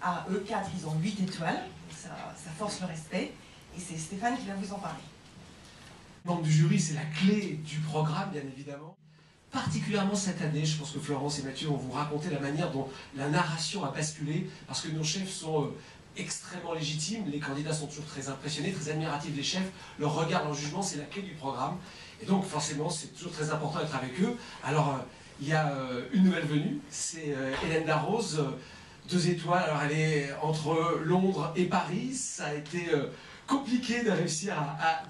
à eux 4, ils ont 8 étoiles, ça force le respect, et c'est Stéphane qui va vous en parler. Le membre du jury, c'est la clé du programme, bien évidemment. Particulièrement cette année, je pense que Florence et Mathieu vont vous raconter la manière dont la narration a basculé, parce que nos chefs sont extrêmement légitimes, les candidats sont toujours très impressionnés, très admiratifs des chefs, leur regard, leur jugement, c'est la clé du programme, et donc forcément c'est toujours très important d'être avec eux. Alors il y a une nouvelle venue, c'est Hélène Darroze, 2 étoiles, alors elle est entre Londres et Paris, ça a été compliqué de réussir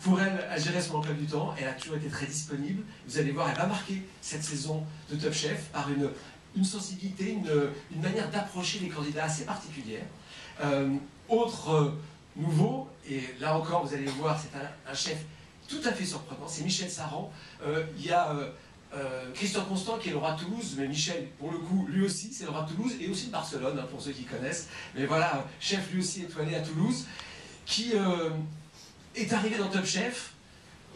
pour elle à gérer son emploi du temps. Elle a toujours été très disponible. Vous allez voir, elle va marquer cette saison de Top Chef par une sensibilité, une manière d'approcher les candidats assez particulière. Autre nouveau, et là encore vous allez voir, c'est un chef tout à fait surprenant, c'est Michel Saran. Il y a Christian Constant qui est le roi de Toulouse, mais Michel, pour le coup, lui aussi, c'est le roi de Toulouse, et aussi de Barcelone, hein, pour ceux qui connaissent. Mais voilà, chef lui aussi étoilé à Toulouse, qui est arrivé dans Top Chef,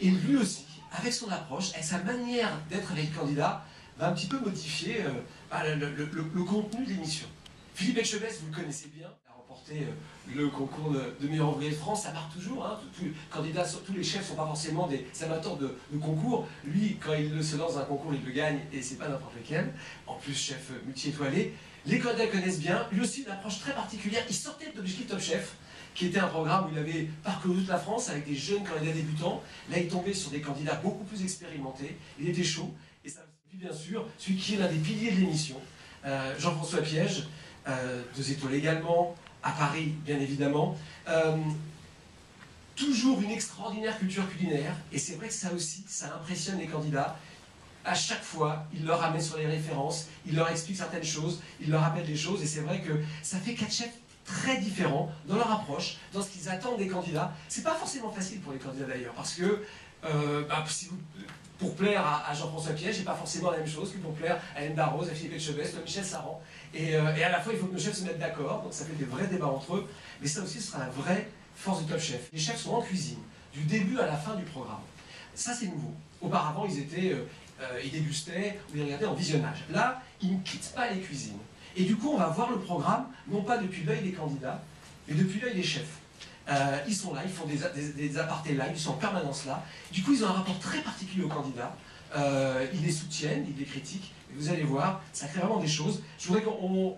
et lui aussi, avec son approche, avec sa manière d'être avec le candidat, va un petit peu modifier le contenu de l'émission. Philippe Etchebest, vous le connaissez bien, il a remporté le concours de meilleur ouvrier de France, ça marque toujours, hein, tous les chefs ne sont pas forcément des amateurs de concours. Lui, quand il se lance dans un concours, il le gagne, et c'est pas n'importe lequel. En plus, chef multi-étoilé. Les candidats le connaissent bien, lui aussi une approche très particulière. Il sortait de l'objectif Top Chef, qui était un programme où il avait parcouru toute la France avec des jeunes candidats débutants. Là, il tombait sur des candidats beaucoup plus expérimentés, il était chaud, et ça puis bien sûr, celui qui est l'un des piliers de l'émission, Jean-François Piège, 2 étoiles également, à Paris bien évidemment. Toujours une extraordinaire culture culinaire, et c'est vrai que ça aussi, ça impressionne les candidats. À chaque fois, il leur ramène sur les références, il leur explique certaines choses, il leur rappelle des choses, et c'est vrai que ça fait 4 chefs très différents dans leur approche, dans ce qu'ils attendent des candidats. C'est pas forcément facile pour les candidats d'ailleurs, parce que pour plaire à Jean-François Piège, c'est pas forcément la même chose que pour plaire à Hélène Darroze, à Philippe Etchebest, à Michel Saran. Et à la fois, il faut que nos chefs se mettent d'accord, donc ça fait des vrais débats entre eux, mais ça aussi, ce sera la vraie force du Top Chef. Les chefs sont en cuisine, du début à la fin du programme. Ça, c'est nouveau. Auparavant, ils dégustaient ou ils regardaient en visionnage. Là, ils ne quittent pas les cuisines. Et du coup, on va voir le programme, non pas depuis l'œil des candidats, mais depuis l'œil des chefs. Ils sont là, ils font des apartés live, ils sont en permanence là. Du coup, ils ont un rapport très particulier aux candidats. Ils les soutiennent, ils les critiquent. Et vous allez voir, ça crée vraiment des choses. Je voudrais qu'on...